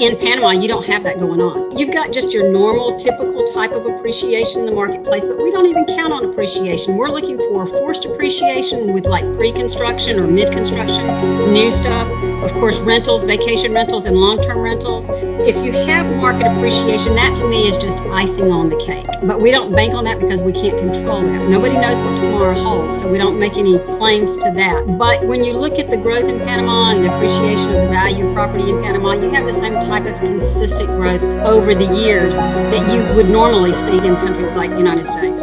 In Panama, you don't have that going on. You've got just your normal, typical type of appreciation in the marketplace, but we don't even count on appreciation. We're looking for forced appreciation with like pre-construction or mid-construction, new stuff. Of course, rentals, vacation rentals, and long-term rentals. If you have market appreciation, that to me is just icing on the cake. But we don't bank on that because we can't control that. Nobody knows what tomorrow holds, so we don't make any claims to that. But when you look at the growth in Panama and the appreciation of the value of property in Panama, you have the same type of consistent growth over the years that you would normally see in countries like the United States.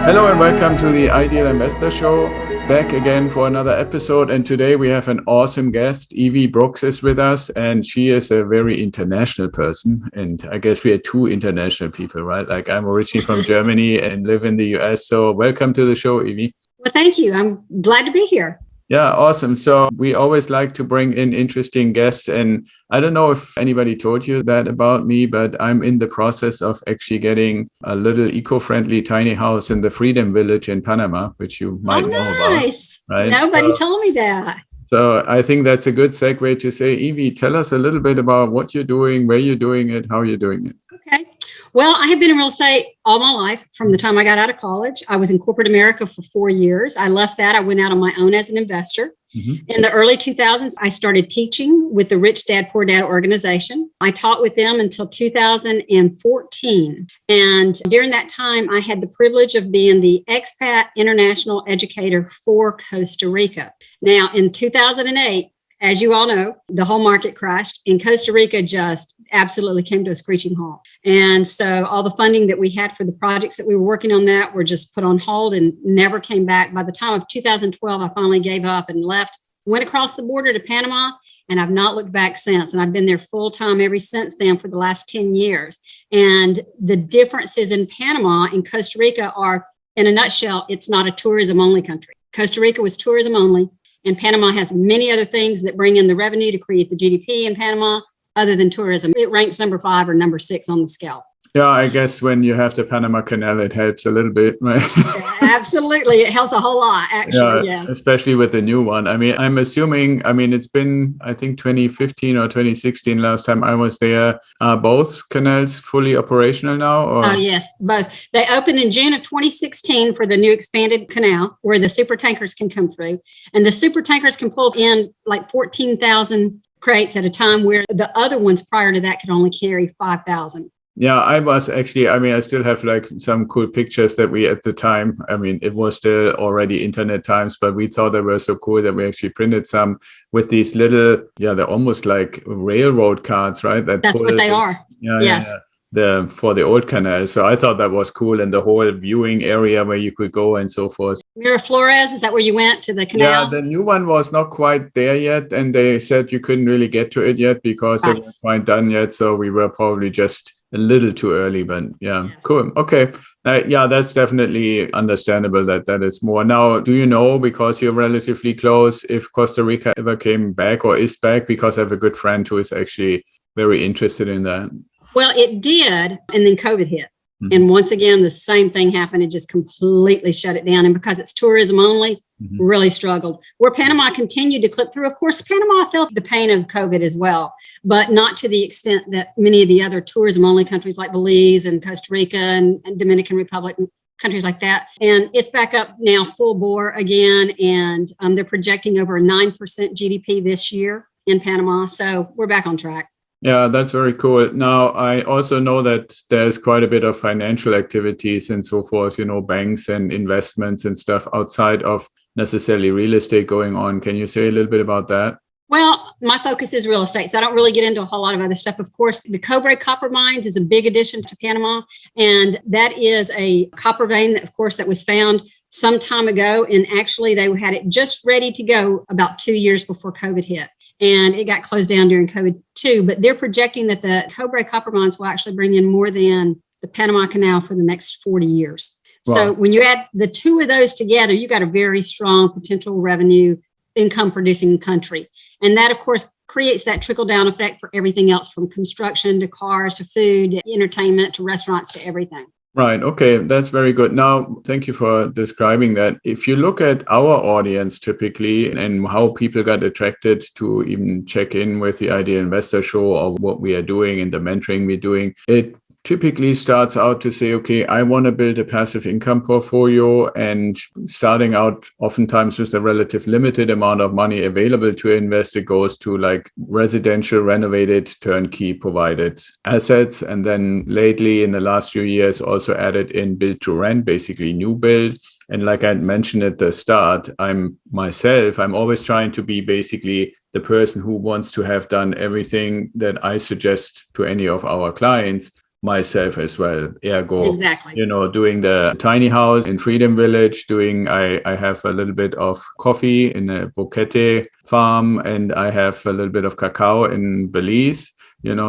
Hello and welcome to the Ideal Investor Show. Back again for another episode, and today we have an awesome guest. Evie Brooks is with us, and she is a very international person, and I guess we are two international people, right? Like, I'm originally from Germany and live in the US, so welcome to the show, Evie. Well, thank you. I'm glad to be here. Yeah, awesome. So we always like to bring in interesting guests, and I don't know if anybody told you that about me, but I'm in the process of actually getting a little eco-friendly tiny house in the Freedom Village in Panama, which you might know about. Right? Nobody told me that. So I think that's a good segue to say, Evie, tell us a little bit about what you're doing, where you're doing it, how you're doing it. Okay. Well, I have been in real estate all my life from the time I got out of college. I was in corporate America for 4 years. I left that. I went out on my own as an investor. In the early 2000s, I started teaching with the Rich Dad, Poor Dad organization. I taught with them until 2014. And during that time, I had the privilege of being the expat international educator for Costa Rica. Now, in 2008, as you all know, the whole market crashed and Costa Rica just absolutely came to a screeching halt. And so all the funding that we had for the projects that we were working on that were just put on hold and never came back. By the time of 2012, I finally gave up and left, went across the border to Panama, and I've not looked back since. And I've been there full time ever since then for the last 10 years. And the differences in Panama and Costa Rica are, in a nutshell, it's not a tourism only country. Costa Rica was tourism only. And Panama has many other things that bring in the revenue to create the GDP in Panama other than tourism. It ranks number 5 or number 6 on the scale. Yeah, I guess when you have the Panama Canal, it helps a little bit, right? Absolutely. It helps a whole lot, actually, yes. Especially with the new one. I mean, I'm assuming, it's been, I think, 2015 or 2016 last time I was there. Are both canals fully operational now? Or? Yes, both. They opened in June of 2016 for the new expanded canal where the super tankers can come through. And the super tankers can pull in like 14,000 crates at a time, where the other ones prior to that could only carry 5,000. Yeah, I was actually, I still have like some cool pictures that we at the time, it was still already internet times, but we thought they were so cool that we actually printed some with these little, they're almost like railroad carts, right? That's what they are. Yes. For the old canal. So I thought that was cool, and the whole viewing area where you could go and so forth. Miraflores, is that where you went to the canal? Yeah, the new one was not quite there yet, and they said you couldn't really get to it yet because it wasn't quite done yet. So we were probably just a little too early, but yes. Cool. Okay. That's definitely understandable that is more. Now, do you know, because you're relatively close, if Costa Rica ever came back or is back? Because I have a good friend who is actually very interested in that. Well, it did, and then COVID hit. And once again, the same thing happened. It just completely shut it down. And because it's tourism only, really struggled. Where Panama continued to clip through. Of course, Panama felt the pain of COVID as well, but not to the extent that many of the other tourism only countries like Belize and Costa Rica and Dominican Republic and countries like that. And it's back up now full bore again. And they're projecting over a 9% GDP this year in Panama. So we're back on track. Yeah, that's very cool. Now, I also know that there's quite a bit of financial activities and so forth, banks and investments and stuff outside of necessarily real estate going on. Can you say a little bit about that? Well, my focus is real estate, so I don't really get into a whole lot of other stuff. Of course, the Cobre copper mines is a big addition to Panama, and that is a copper vein that, of course, that was found some time ago, and actually they had it just ready to go about 2 years before COVID hit. And it got closed down during COVID too. But they're projecting that the Cobre copper mines will actually bring in more than the Panama Canal for the next 40 years. Wow. So when you add the two of those together, you got a very strong potential revenue income producing country. And that, of course, creates that trickle down effect for everything else, from construction to cars to food, entertainment to restaurants to everything. Right. Okay. That's very good. Now, thank you for describing that. If you look at our audience typically and how people got attracted to even check in with the Ideal Investor Show or what we are doing and the mentoring we're doing, it typically starts out to say, okay, I want to build a passive income portfolio, and starting out oftentimes with a relative limited amount of money available to invest, it goes to like residential renovated turnkey provided assets. And then lately in the last few years also added in build to rent, basically new build. And like I mentioned at the start, I'm always trying to be basically the person who wants to have done everything that I suggest to any of our clients myself as well. Ergo, exactly. Doing the tiny house in Freedom Village, I have a little bit of coffee in a Boquete farm, and I have a little bit of cacao in Belize,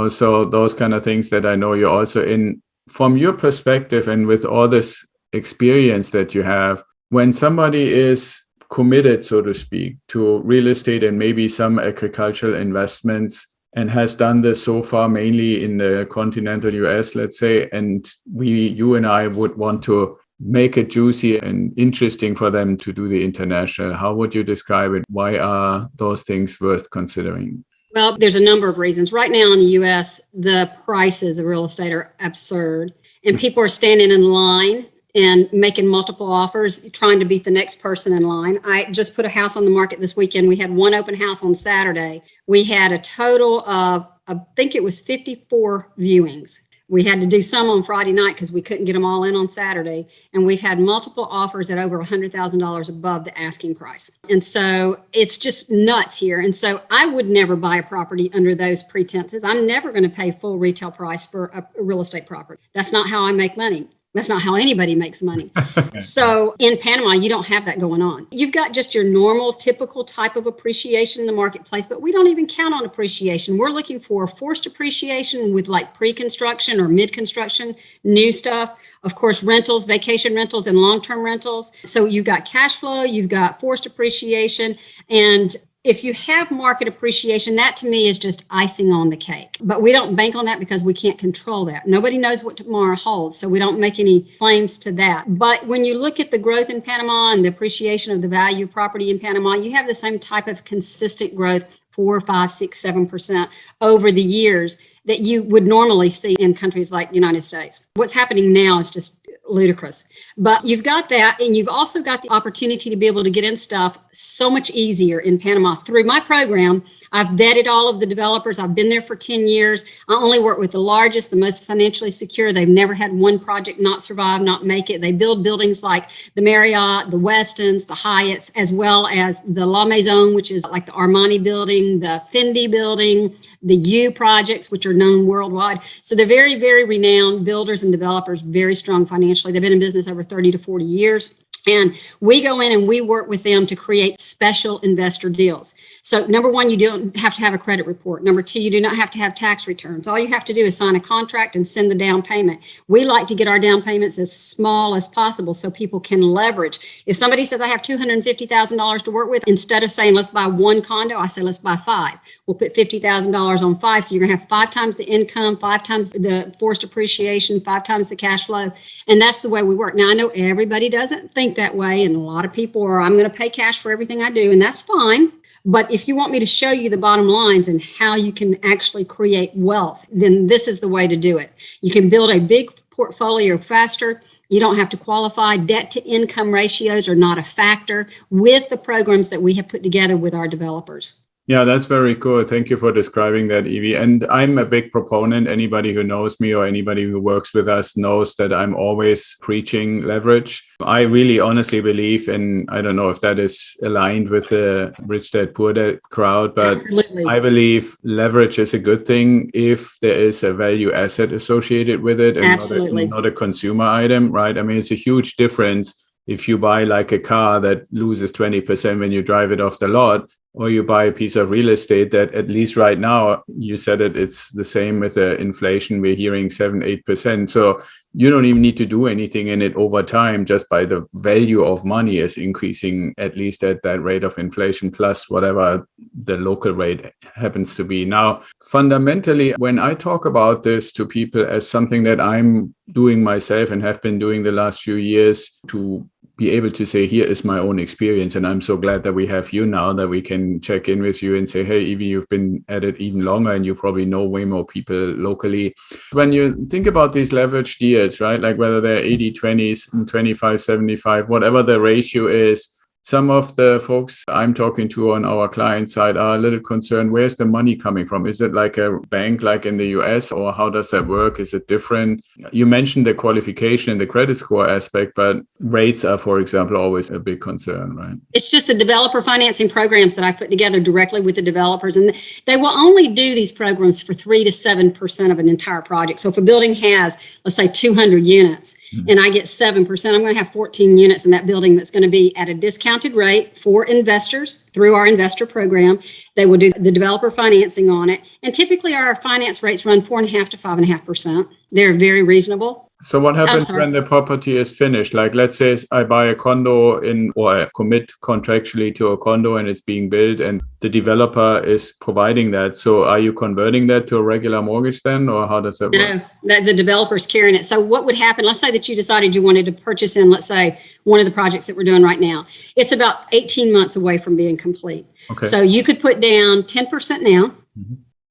so those kind of things that I know you're also in. From your perspective and with all this experience that you have, when somebody is committed, so to speak, to real estate and maybe some agricultural investments, and has done this so far mainly in the continental US, let's say, and you and I would want to make it juicy and interesting for them to do the international. How would you describe it? Why are those things worth considering? Well, there's a number of reasons. Right now in the US, the prices of real estate are absurd, and people are standing in line and making multiple offers, trying to beat the next person in line. I just put a house on the market this weekend. We had one open house on Saturday. We had a total of, I think it was 54 viewings. We had to do some on Friday night because we couldn't get them all in on Saturday. And we've had multiple offers at over $100,000 above the asking price. And so it's just nuts here. And so I would never buy a property under those pretenses. I'm never going to pay full retail price for a real estate property. That's not how I make money. That's not how anybody makes money. So in Panama, you don't have that going on. You've got just your normal, typical type of appreciation in the marketplace, but we don't even count on appreciation. We're looking for forced appreciation with like pre-construction or mid-construction, new stuff. Of course, rentals, vacation rentals, and long-term rentals. So you've got cash flow, you've got forced appreciation, and if you have market appreciation, that to me is just icing on the cake. But we don't bank on that because we can't control that. Nobody knows what tomorrow holds, so we don't make any claims to that. But when you look at the growth in Panama and the appreciation of the value of property in Panama, you have the same type of consistent growth, 4, 5, 6, 7% over the years that you would normally see in countries like the United States. What's happening now is just ludicrous. But you've got that, and you've also got the opportunity to be able to get in stuff so much easier in Panama. Through my program, I've vetted all of the developers. I've been there for 10 years. I only work with the largest, the most financially secure. They've never had one project not survive, not make it. They build buildings like the Marriott, the Westons, the Hyatts, as well as the La Maison, which is like the Armani building, the Fendi building, the U projects, which are known worldwide. So they're very, very renowned builders and developers, very strong financially. They've been in business over 30 to 40 years. And we go in and we work with them to create special investor deals. So number one, you don't have to have a credit report. Number two, you do not have to have tax returns. All you have to do is sign a contract and send the down payment. We like to get our down payments as small as possible so people can leverage. If somebody says, I have $250,000 to work with, instead of saying, let's buy one condo, I say, let's buy 5. We'll put $50,000 on 5. So you're going to have 5 times the income, 5 times the forced appreciation, 5 times the cash flow. And that's the way we work. Now, I know everybody doesn't think that way. And a lot of people are, I'm going to pay cash for everything I do. And that's fine. But if you want me to show you the bottom lines and how you can actually create wealth, then this is the way to do it. You can build a big portfolio faster. You don't have to qualify. Debt to income ratios are not a factor with the programs that we have put together with our developers. Yeah, that's very cool. Thank you for describing that, Evie. And I'm a big proponent. Anybody who knows me or anybody who works with us knows that I'm always preaching leverage. I really honestly believe, and I don't know if that is aligned with the rich dad, poor dad crowd, but absolutely. I believe leverage is a good thing if there is a value asset associated with it and not a consumer item, right? I mean, it's a huge difference if you buy like a car that loses 20% when you drive it off the lot, or you buy a piece of real estate that, at least right now, you said it's the same with the inflation. We're hearing 7-8%. So you don't even need to do anything in it over time, just by the value of money is increasing, at least at that rate of inflation, plus whatever the local rate happens to be. Now, fundamentally, when I talk about this to people as something that I'm doing myself and have been doing the last few years, to be able to say, here is my own experience. And I'm so glad that we have you now, that we can check in with you and say, hey, Evie, you've been at it even longer and you probably know way more people locally. When you think about these leveraged deals, right, like whether they're 80-20s and 25-75, whatever the ratio is, some of the folks I'm talking to on our client side are a little concerned. Where's the money coming from? Is it like a bank like in the US, or how does that work? Is it different? You mentioned the qualification and the credit score aspect, but rates are, for example, always a big concern, right? It's just the developer financing programs that I put together directly with the developers. And they will only do these programs for 3 to 7% of an entire project. So if a building has, let's say, 200 units, and I get 7%, I'm going to have 14 units in that building that's going to be at a discounted rate for investors through our investor program. They will do the developer financing on it. And typically our finance rates run 4.5% to 5.5%. They're very reasonable. So what happens when the property is finished? Like, let's say I buy a condo or I commit contractually to a condo and it's being built and the developer is providing that. So are you converting that to a regular mortgage then, or how does that work? No, the developer's carrying it. So what would happen? Let's say that you decided you wanted to purchase in, let's say, one of the projects that we're doing right now. It's about 18 months away from being complete. Okay. So you could put down 10% now,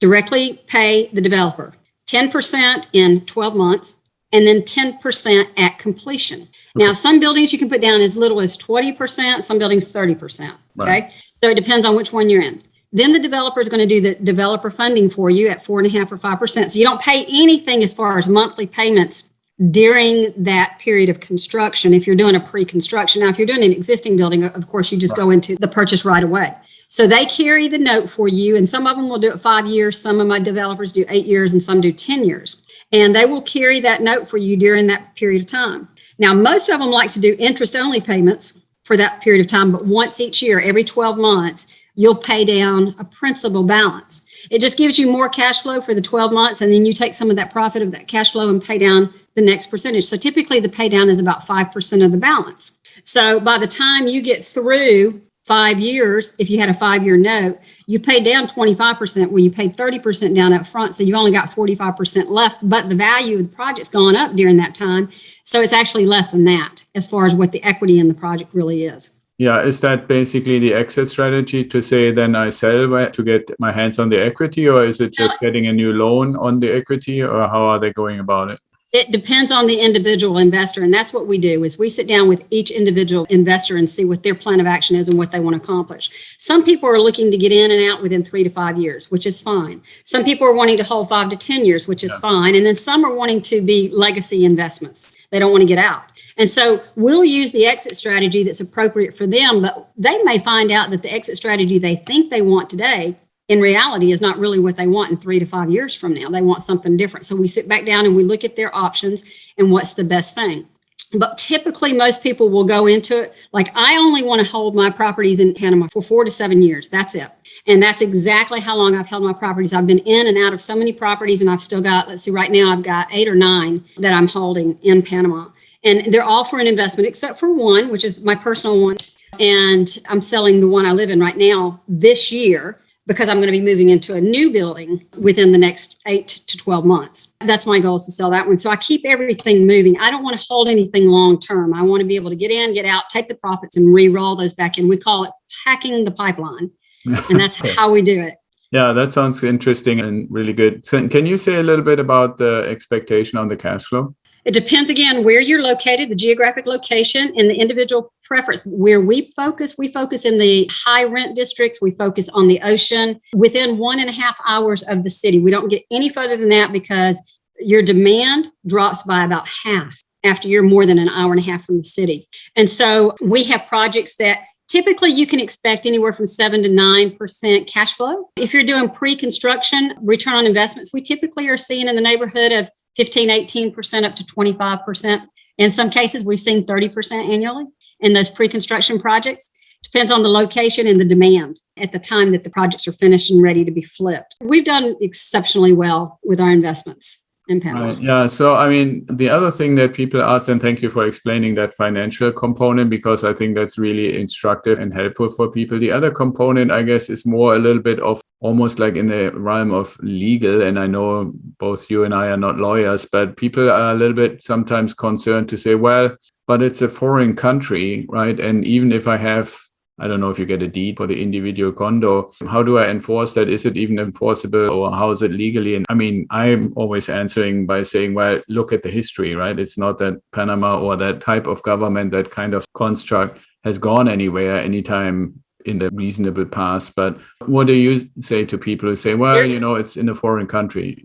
directly pay the developer, 10% in 12 months, and then 10% at completion. Okay. Now, some buildings you can put down as little as 20%, some buildings 30%. Okay. Right. So it depends on which one you're in. Then the developer is going to do the developer funding for you at 4.5% or 5%. So you don't pay anything as far as monthly payments during that period of construction if you're doing a pre-construction. Now, if you're doing an existing building, of course, you just go into the purchase right away. So they carry the note for you, and some of them will do it 5 years. Some of my developers do 8 years, and some do 10 years. And they will carry that note for you during that period of time. Now, most of them like to do interest-only payments for that period of time, but once each year, every 12 months, you'll pay down a principal balance. It just gives you more cash flow for the 12 months, and then you take some of that profit of that cash flow and pay down the next percentage. So typically the pay down is about 5% of the balance. So by the time you get through 5 years, if you had a 5-year note, you pay down 25%, well, you paid 30% down up front. So you only got 45% left, but the value of the project's gone up during that time. So it's actually less than that as far as what the equity in the project really is. Yeah. Is that basically the exit strategy, to say then I sell to get my hands on the equity, or is it just getting a new loan on the equity, or how are they going about it? It depends on the individual investor. And that's what we do, is we sit down with each individual investor and see what their plan of action is and what they want to accomplish. Some people are looking to get in and out within 3 to 5 years, which is fine. Some people are wanting to hold 5 to 10 years, which is fine. And then some are wanting to be legacy investments. They don't want to get out. And so we'll use the exit strategy that's appropriate for them, but they may find out that the exit strategy they think they want today in reality is not really what they want in 3 to 5 years from now. They want something different. So we sit back down and we look at their options and what's the best thing. But typically most people will go into it like, I only want to hold my properties in Panama for 4 to 7 years. That's it. And that's exactly how long I've held my properties. I've been in and out of so many properties, and I've still got, let's see, right now I've got 8 or 9 that I'm holding in Panama. And they're all for an investment, except for one, which is my personal one. And I'm selling the one I live in right now this year, because I'm going to be moving into a new building within the next 8 to 12 months. That's my goal, is to sell that one. So I keep everything moving. I don't want to hold anything long term. I want to be able to get in, get out, take the profits, and re-roll those back in. We call it hacking the pipeline. And that's how we do it. Yeah, that sounds interesting and really good. So can you say a little bit about the expectation on the cash flow? It depends, again, where you're located, the geographic location, and the individual preference. Where we focus in the high rent districts. We focus on the ocean within 1.5 hours of the city. We don't get any further than that, because your demand drops by about half after you're more than 1.5 hours from the city. And so we have projects that typically you can expect anywhere from 7 to 9% cash flow. If you're doing pre-construction return on investments, we typically are seeing in the neighborhood of 15, 18% up to 25%. In some cases, we've seen 30% annually in those pre-construction projects. Depends on the location and the demand at the time that the projects are finished and ready to be flipped. We've done exceptionally well with our investments in Panama. Right. Yeah. So, I mean, the other thing that people ask, and thank you for explaining that financial component, because I think that's really instructive and helpful for people. The other component, I guess, is more a little bit of almost like in the realm of legal. And I know both you and I are not lawyers, but people are a little bit sometimes concerned to say, well, but it's a foreign country, right? And even if I have, I don't know if you get a deed for the individual condo, how do I enforce that? Is it even enforceable, or how is it legally? And I mean, I'm always answering by saying, well, look at the history, right? It's not that Panama or that type of government, that kind of construct has gone anywhere anytime in the reasonable past. But what do you say to people who say, well, it's in a foreign country?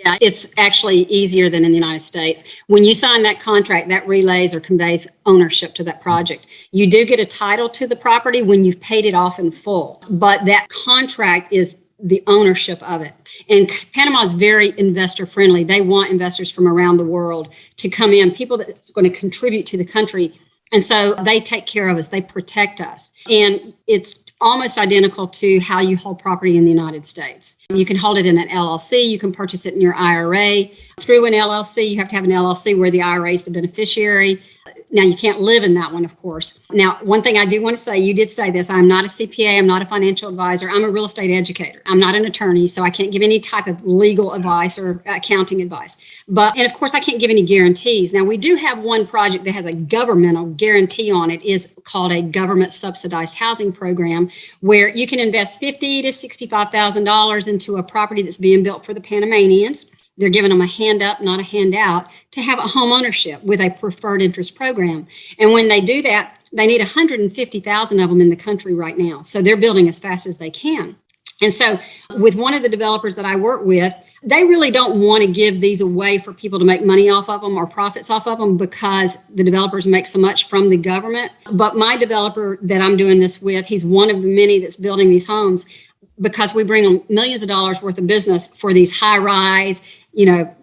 Yeah, it's actually easier than in the United States. When you sign that contract, that relays or conveys ownership to that project. You do get a title to the property when you've paid it off in full, but that contract is the ownership of it. And Panama is very investor friendly. They want investors from around the world to come in, people that's going to contribute to the country. And so they take care of us. They protect us. And it's almost identical to how you hold property in the United States. You can hold it in an LLC. You can purchase it in your IRA. Through an LLC, you have to have an LLC where the IRA is the beneficiary. Now, you can't live in that one, of course. Now, one thing I do want to say, you did say this, I'm not a CPA, I'm not a financial advisor, I'm a real estate educator. I'm not an attorney, so I can't give any type of legal advice or accounting advice. And of course, I can't give any guarantees. Now, we do have one project that has a governmental guarantee on it, is called a government subsidized housing program, where you can invest $50,000 to $65,000 into a property that's being built for the Panamanians. They're giving them a hand up, not a handout, to have a home ownership with a preferred interest program. And when they do that, they need 150,000 of them in the country right now. So they're building as fast as they can. And so with one of the developers that I work with, they really don't want to give these away for people to make money off of them or profits off of them, because the developers make so much from the government. But my developer that I'm doing this with, he's one of the many that's building these homes, because we bring them millions of dollars worth of business for these high rise,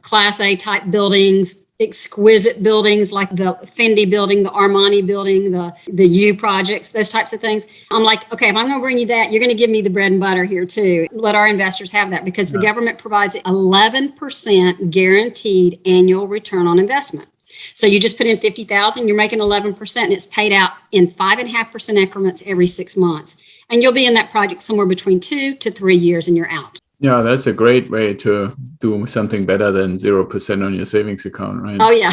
Class A type buildings, exquisite buildings like the Fendi building, the Armani building, the U projects, those types of things. I'm like, okay, if I'm going to bring you that, you're going to give me the bread and butter here too. Let our investors have that, because the government provides 11% guaranteed annual return on investment. So you just put in 50,000, you're making 11%, and it's paid out in 5.5% increments every 6 months. And you'll be in that project somewhere between 2 to 3 years, and you're out. Yeah, that's a great way to do something better than 0% on your savings account, right? Oh, yeah,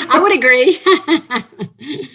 I would agree.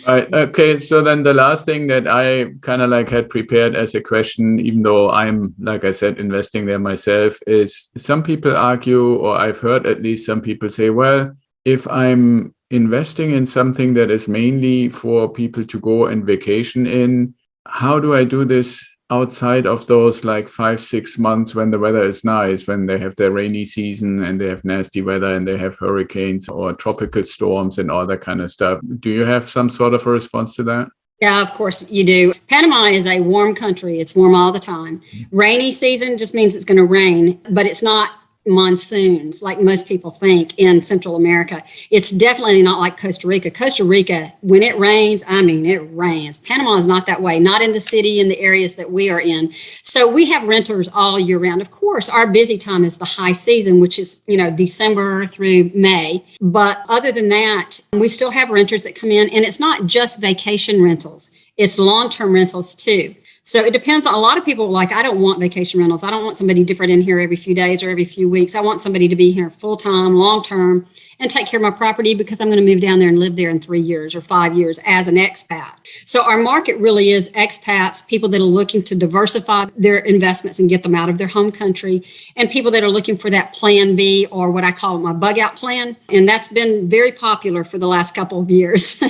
Right. Okay. So then the last thing that I kind of like had prepared as a question, even though I'm, like I said, investing there myself, is some people argue, or I've heard at least some people say, well, if I'm investing in something that is mainly for people to go and vacation in, how do I do this outside of those like 5-6 months when the weather is nice, when they have their rainy season and they have nasty weather and they have hurricanes or tropical storms and all that kind of stuff? Do you have some sort of a response to that? Yeah, of course you do. Panama is a warm country. It's warm all the time. Rainy season just means it's going to rain, but it's not monsoons like most people think in Central America. It's definitely not like Costa Rica. Costa Rica, when it rains, I mean, it rains. Panama is not that way, not in the city, in the areas that we are in. So we have renters all year round. Of course, our busy time is the high season, which is, December through May. But other than that, we still have renters that come in, and it's not just vacation rentals. It's long-term rentals too. So it depends on, a lot of people are like, I don't want vacation rentals. I don't want somebody different in here every few days or every few weeks. I want somebody to be here full-time, long-term, and take care of my property, because I'm going to move down there and live there in 3 years or 5 years as an expat. So our market really is expats, people that are looking to diversify their investments and get them out of their home country, and people that are looking for that plan B, or what I call my bug out plan. And that's been very popular for the last couple of years.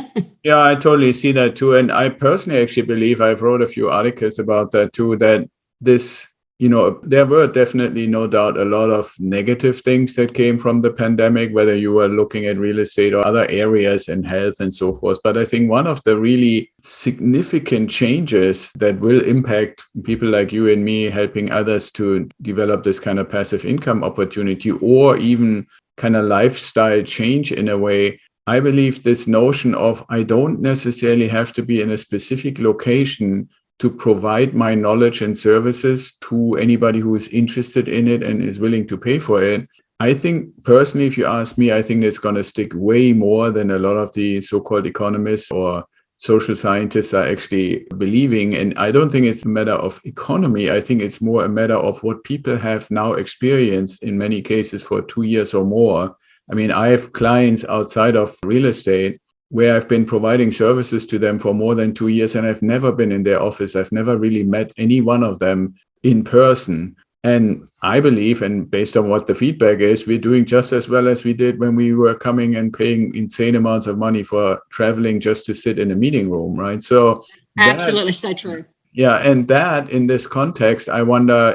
Yeah, I totally see that too. And I personally actually believe, I've wrote a few articles about that too, that this, there were definitely no doubt a lot of negative things that came from the pandemic, whether you were looking at real estate or other areas and health and so forth. But I think one of the really significant changes that will impact people like you and me, helping others to develop this kind of passive income opportunity, or even kind of lifestyle change in a way, I believe this notion of I don't necessarily have to be in a specific location to provide my knowledge and services to anybody who is interested in it and is willing to pay for it. I think personally, if you ask me, I think it's going to stick way more than a lot of the so-called economists or social scientists are actually believing. And I don't think it's a matter of economy. I think it's more a matter of what people have now experienced in many cases for 2 years or more. I mean, I have clients outside of real estate where I've been providing services to them for more than 2 years, and I've never been in their office. I've never really met any one of them in person. And I believe, and based on what the feedback is, we're doing just as well as we did when we were coming and paying insane amounts of money for traveling just to sit in a meeting room, right? So absolutely, so true. Yeah, and that in this context, I wonder,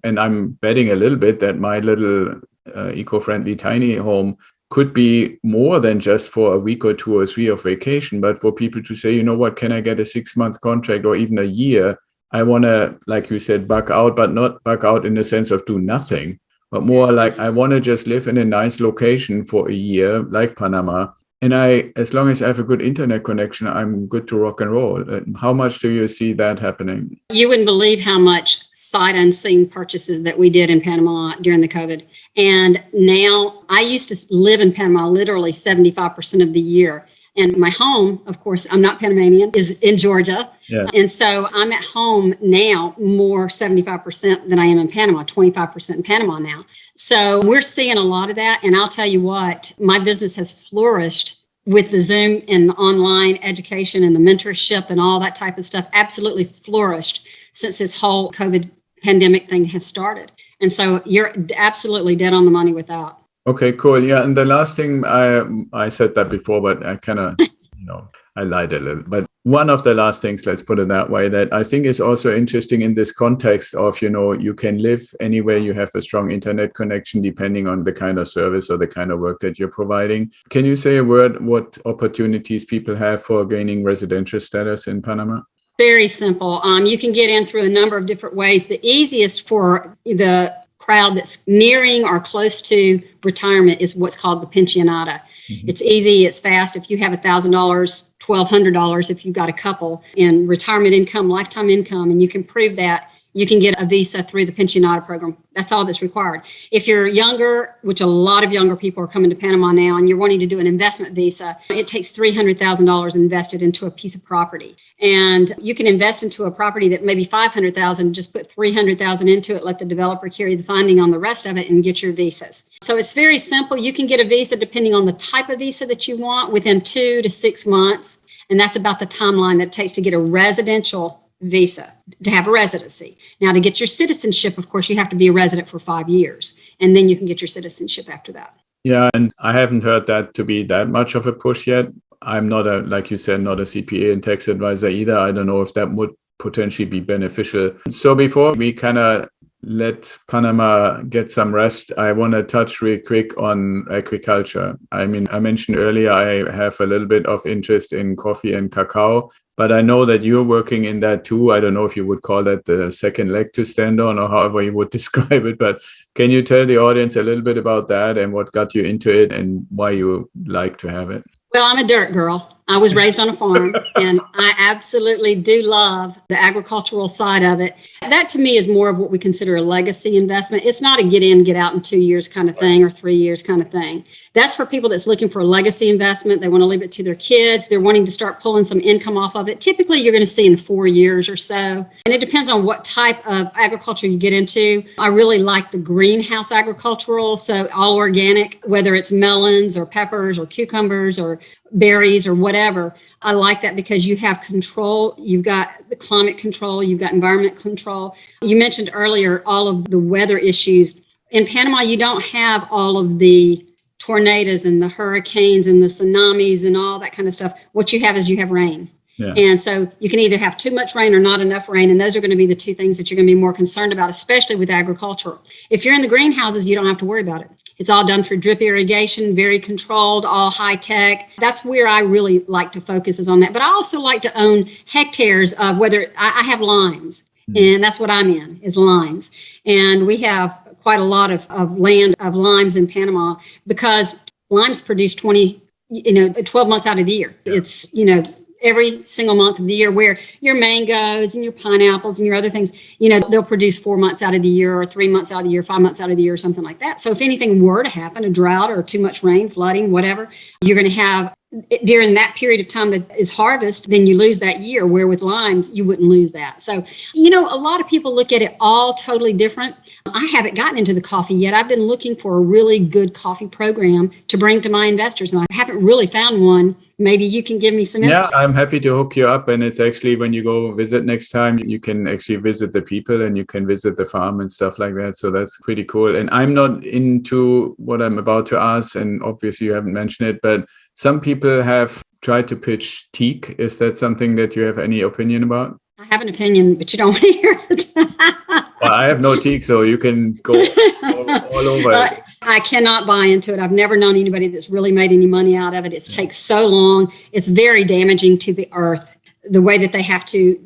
and I'm betting a little bit that my little eco-friendly tiny home could be more than just for a week or 2 or 3 of vacation, but for people to say, you know what, can I get a 6-month contract or even a year? I want to, like you said, bug out, but not bug out in the sense of do nothing, but more like I want to just live in a nice location for a year, like Panama. And as long as I have a good internet connection, I'm good to rock and roll. How much do you see that happening? You wouldn't believe how much sight unseen purchases that we did in Panama during the COVID. And now I used to live in Panama literally 75% of the year. And my home, of course, I'm not Panamanian, is in Georgia. Yeah. And so I'm at home now more 75% than I am in Panama, 25% in Panama now. So we're seeing a lot of that. And I'll tell you what, my business has flourished with the Zoom and the online education and the mentorship and all that type of stuff, absolutely flourished since this whole COVID pandemic thing has started. And so you're absolutely dead on the money with that. Okay, cool. Yeah. And the last thing, I said that before, but I kind of, I lied a little. But one of the last things, let's put it that way, that I think is also interesting in this context of, you can live anywhere you have a strong internet connection, depending on the kind of service or the kind of work that you're providing. Can you say a word what opportunities people have for gaining residential status in Panama? Very simple. You can get in through a number of different ways. The easiest for the crowd that's nearing or close to retirement is what's called the pensionata. Mm-hmm. It's easy, it's fast. If you have $1,000, $1,200, if you've got a couple in retirement income, lifetime income, and you can prove that, you can get a visa through the pensionata program. That's all that's required. If you're younger, which a lot of younger people are coming to Panama now, and you're wanting to do an investment visa, it takes $300,000 invested into a piece of property. And you can invest into a property that maybe $500,000, just put $300,000 into it, let the developer carry the funding on the rest of it and get your visas. So it's very simple. You can get a visa depending on the type of visa that you want within 2 to 6 months. And that's about the timeline that it takes to get a residential visa, to have a residency. Now, to get your citizenship, of course, you have to be a resident for 5 years, and then you can get your citizenship after that. Yeah, and I haven't heard that to be that much of a push yet. I'm not like you said, not a CPA and tax advisor either. I don't know if that would potentially be beneficial. So before we kind of let Panama get some rest, I want to touch real quick on agriculture. I mean, I mentioned earlier, I have a little bit of interest in coffee and cacao, but I know that you're working in that too. I don't know if you would call that the second leg to stand on or however you would describe it, but can you tell the audience a little bit about that and what got you into it and why you like to have it? Well, I'm a dirt girl. I was raised on a farm, and I absolutely do love the agricultural side of it. That to me is more of what we consider a legacy investment. It's not a get in, get out in 2 years kind of thing or 3 years kind of thing. That's for people that's looking for a legacy investment. They want to leave it to their kids. They're wanting to start pulling some income off of it. Typically, you're going to see in 4 years or so. And it depends on what type of agriculture you get into. I really like the greenhouse agricultural, so all organic, whether it's melons or peppers or cucumbers or berries or whatever. I like that because you have control. You've got the climate control. You've got environment control. You mentioned earlier all of the weather issues. In Panama, you don't have all of the tornadoes and the hurricanes and the tsunamis and all that kind of stuff. What you have is you have rain. Yeah. And so you can either have too much rain or not enough rain. And those are going to be the two things that you're going to be more concerned about, especially with agricultural. If you're in the greenhouses, you don't have to worry about it. It's all done through drip irrigation, very controlled, all high tech. That's where I really like to focus is on that. But I also like to own hectares of whether I have limes, and that's what I'm in is limes. And we have quite a lot of land of limes in Panama because limes produce 12 months out of the year. It's, every single month of the year, where your mangoes and your pineapples and your other things, they'll produce 4 months out of the year or 3 months out of the year, 5 months out of the year, or something like that. So if anything were to happen, a drought or too much rain, flooding, whatever, you're going to have during that period of time that is harvest, then you lose that year, where with limes, you wouldn't lose that. So, a lot of people look at it all totally different. I haven't gotten into the coffee yet. I've been looking for a really good coffee program to bring to my investors, and I haven't really found one. Maybe you can give me some insight. Yeah, I'm happy to hook you up. And it's actually, when you go visit next time, you can actually visit the people and you can visit the farm and stuff like that. So that's pretty cool. And I'm not into what I'm about to ask, and obviously you haven't mentioned it, but some people have tried to pitch teak. Is that something that you have any opinion about? I have an opinion, but you don't want to hear it. Well, I have no teak, so you can go all over it. I cannot buy into it. I've never known anybody that's really made any money out of it. It takes so long. It's very damaging to the earth, the way that they have to,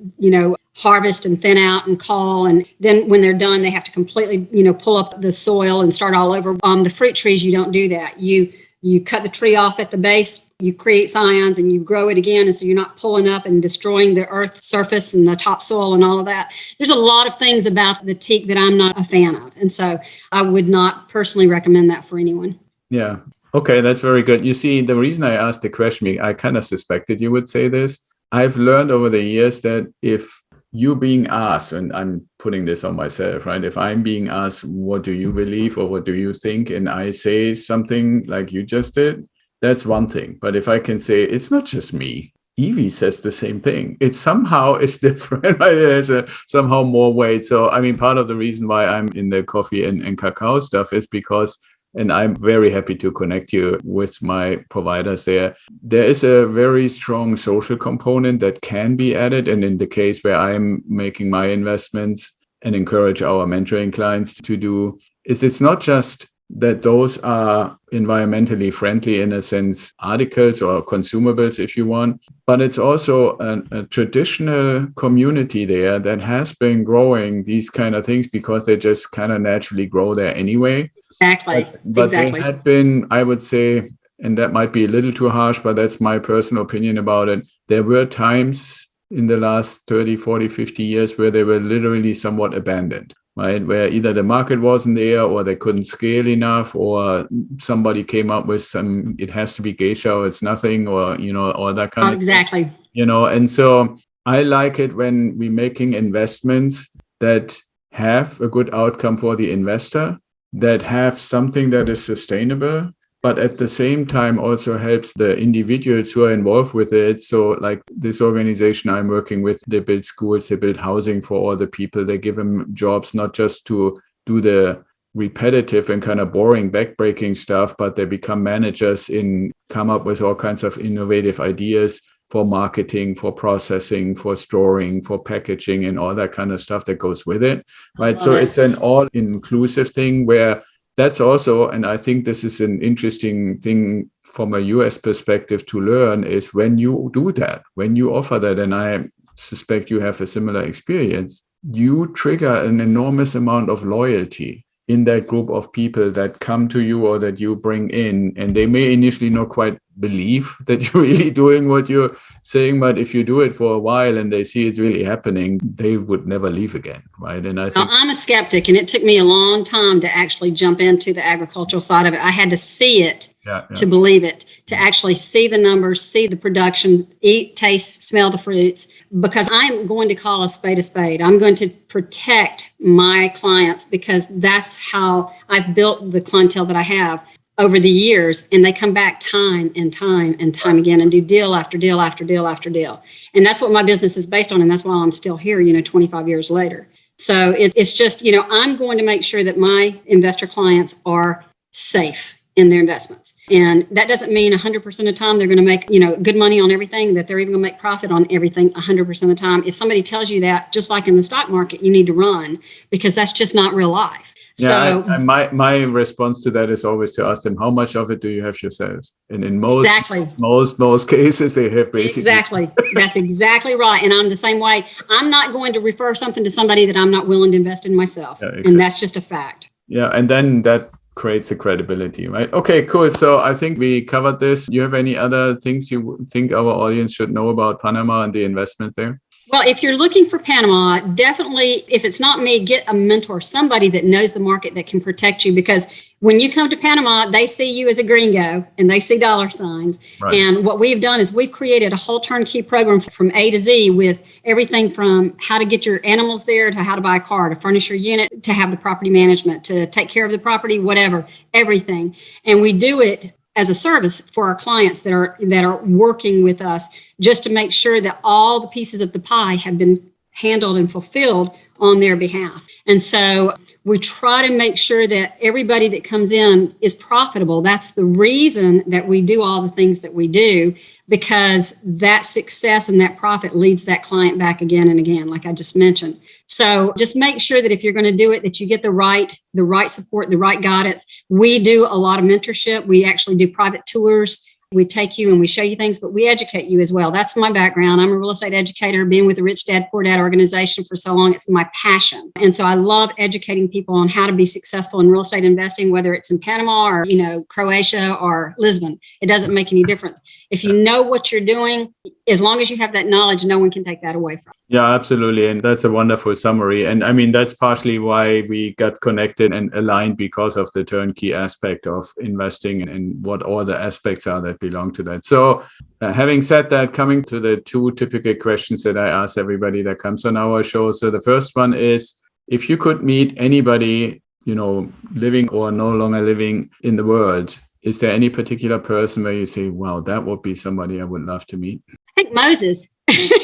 harvest and thin out and cull. And then when they're done, they have to completely, pull up the soil and start all over. The fruit trees, you don't do that. You cut the tree off at the base, you create scions, and you grow it again. And so you're not pulling up and destroying the earth surface and the topsoil and all of that. There's a lot of things about the teak that I'm not a fan of. And so I would not personally recommend that for anyone. Yeah. Okay, that's very good. You see, the reason I asked the question, I kind of suspected you would say this. I've learned over the years that if you being asked, and I'm putting this on myself, right? If I'm being asked, what do you believe or what do you think? And I say something like you just did, that's one thing. But if I can say, it's not just me, Evie says the same thing, it somehow is different, right? There's somehow more weight. So, part of the reason why I'm in the coffee and cacao stuff is because, and I'm very happy to connect you with my providers there. There is a very strong social component that can be added. And in the case where I'm making my investments and encourage our mentoring clients to do, is it's not just that those are environmentally friendly, in a sense, articles or consumables, if you want, but it's also a traditional community there that has been growing these kind of things because they just kind of naturally grow there anyway. Exactly. But there had been, I would say, and that might be a little too harsh, but that's my personal opinion about it. There were times in the last 30, 40, 50 years where they were literally somewhat abandoned, right? Where either the market wasn't there or they couldn't scale enough, or somebody came up with some, it has to be geisha or it's nothing, or, or that kind of exactly. thing. And so I like it when we're making investments that have a good outcome for the investor, that have something that is sustainable, but at the same time also helps the individuals who are involved with it. So like this organization I'm working with, they build schools, they build housing for all the people, they give them jobs, not just to do the repetitive and kind of boring backbreaking stuff, but they become managers and come up with all kinds of innovative ideas for marketing, for processing, for storing, for packaging, and all that kind of stuff that goes with it, right? So it's an all-inclusive thing where that's also, and I think this is an interesting thing from a US perspective to learn, is when you do that, when you offer that, and I suspect you have a similar experience, you trigger an enormous amount of loyalty in that group of people that come to you or that you bring in. And they may initially not quite believe that you're really doing what you're saying, but if you do it for a while and they see it's really happening, they would never leave again, right? And I think I'm a skeptic, and it took me a long time to actually jump into the agricultural side of it. I had to see it to believe it, to actually see the numbers, see the production, eat, taste, smell the fruits, because I'm going to call a spade a spade. I'm going to protect my clients because that's how I've built the clientele that I have over the years. And they come back time and time and time again and do deal after deal after deal after deal. And that's what my business is based on. And that's why I'm still here, 25 years later. So it's just, I'm going to make sure that my investor clients are safe in their investments. And that doesn't mean 100% of the time they're going to make, good money on everything, that they're even going to make profit on everything 100% of the time. If somebody tells you that, just like in the stock market, you need to run, because that's just not real life. Yeah, so, my response to that is always to ask them, how much of it do you have yourself? And in most cases, they have basically. Exactly. That's exactly right. And I'm the same way. I'm not going to refer something to somebody that I'm not willing to invest in myself. Yeah, exactly. And that's just a fact. Yeah. And then that creates the credibility, right? Okay, cool. So I think we covered this. You have any other things you think our audience should know about Panama and the investment there? Well, if you're looking for Panama, definitely, if it's not me, get a mentor, somebody that knows the market that can protect you. Because when you come to Panama, they see you as a gringo and they see dollar signs. Right. And what we've done is we've created a whole turnkey program from A to Z with everything from how to get your animals there to how to buy a car, to furnish your unit, to have the property management, to take care of the property, whatever, everything. And we do it as a service for our clients that are working with us, just to make sure that all the pieces of the pie have been handled and fulfilled on their behalf. And so we try to make sure that everybody that comes in is profitable. That's the reason that we do all the things that we do, because that success and that profit leads that client back again and again, like I just mentioned. So just make sure that if you're going to do it, that you get the right support, the right guidance. We do a lot of mentorship. We actually do private tours. We take you and we show you things, but we educate you as well. That's my background. I'm a real estate educator, been with the Rich Dad, Poor Dad organization for so long. It's my passion. And so I love educating people on how to be successful in real estate investing, whether it's in Panama or, Croatia or Lisbon. It doesn't make any difference. If you know what you're doing, as long as you have that knowledge, no one can take that away from you. Yeah, absolutely. And that's a wonderful summary. And I mean, that's partially why we got connected and aligned, because of the turnkey aspect of investing and what all the aspects are that belong to that. So having said that, coming to the two typical questions that I ask everybody that comes on our show. So the first one is, if you could meet anybody, living or no longer living in the world, is there any particular person where you say, wow, that would be somebody I would love to meet? I think Moses.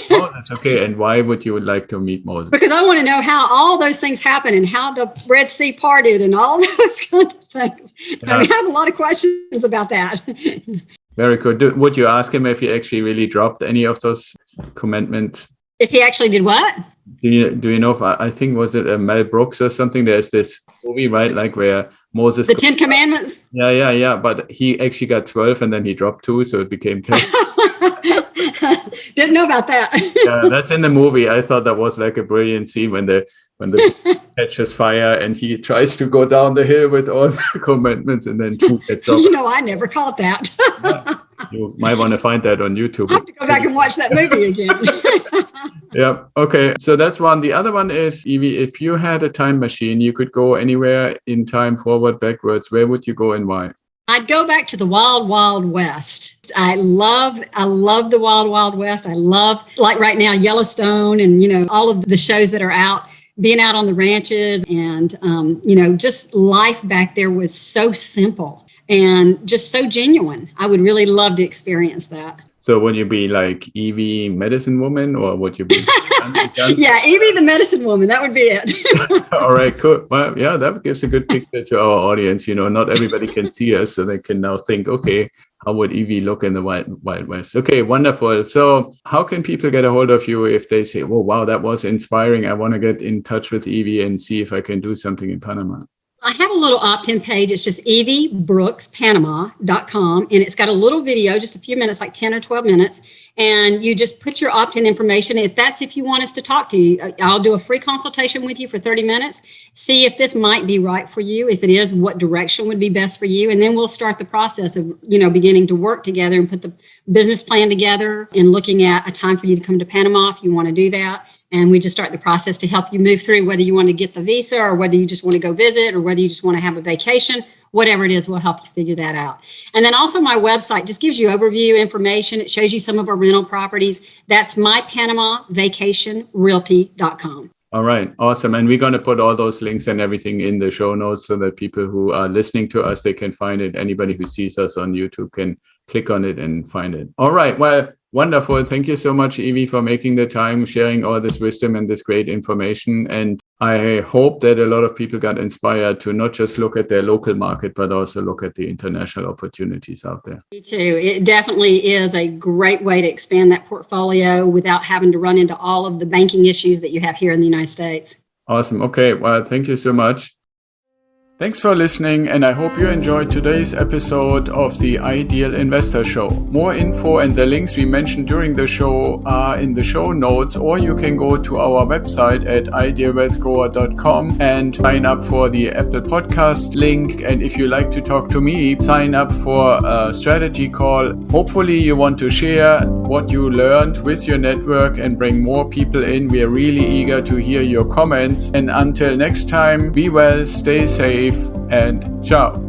Moses, okay. And why would you like to meet Moses? Because I want to know how all those things happen and how the Red Sea parted and all those kind of things. Yeah. I have a lot of questions about that. Very good. Would you ask him if he actually really dropped any of those commandments? If he actually did what? Do you know if I think, was it Mel Brooks or something? There's this movie, right? Like where Moses... The 10 Commandments? Yeah. But he actually got 12 and then he dropped 2, so it became 10. Didn't know about that. Yeah, that's in the movie. I thought that was like a brilliant scene when the catches fire and he tries to go down the hill with all the commandments and then 2 get dropped. I never caught that. Yeah. You might want to find that on YouTube. I have to go back and watch that movie again. Yeah. Okay. So that's one. The other one is, Evie, if you had a time machine, you could go anywhere in time, forward, backwards. Where would you go and why? I'd go back to the Wild, Wild West. I love the Wild, Wild West. I love, like right now, Yellowstone and, all of the shows that are out, being out on the ranches and, just life back there was so simple and just so genuine. I would really love to experience that. So would you be like Evie Medicine Woman, or would you be? Yeah, Evie the Medicine Woman. That would be it. All right, cool. Well, yeah, that gives a good picture to our audience. Not everybody can see us, so they can now think, okay, how would Evie look in the Wild West? Okay, wonderful. So how can people get a hold of you if they say, oh, wow, that was inspiring. I want to get in touch with Evie and see if I can do something in Panama? I have a little opt-in page. It's just eviebrookspanama.com. And it's got a little video, just a few minutes, like 10 or 12 minutes. And you just put your opt-in information. If you want us to talk to you, I'll do a free consultation with you for 30 minutes. See if this might be right for you. If it is, what direction would be best for you. And then we'll start the process of, beginning to work together and put the business plan together and looking at a time for you to come to Panama if you want to do that. And we just start the process to help you move through, whether you want to get the visa or whether you just want to go visit or whether you just want to have a vacation, whatever it is, we'll help you figure that out. And then also my website just gives you overview information. It shows you some of our rental properties. That's mypanamavacationrealty.com. All right. Awesome. And we're going to put all those links and everything in the show notes so that people who are listening to us, they can find it. Anybody who sees us on YouTube can click on it and find it. All right. Well, wonderful. Thank you so much, Evie, for making the time, sharing all this wisdom and this great information. And I hope that a lot of people got inspired to not just look at their local market, but also look at the international opportunities out there. Me too. It definitely is a great way to expand that portfolio without having to run into all of the banking issues that you have here in the United States. Awesome. Okay. Well, thank you so much. Thanks for listening, and I hope you enjoyed today's episode of the Ideal Investor Show. More info and the links we mentioned during the show are in the show notes, or you can go to our website at idealwealthgrower.com and sign up for the Apple Podcast link. And if you like to talk to me, sign up for a strategy call. Hopefully you want to share what you learned with your network and bring more people in. We are really eager to hear your comments. And until next time, be well, stay safe, and ciao.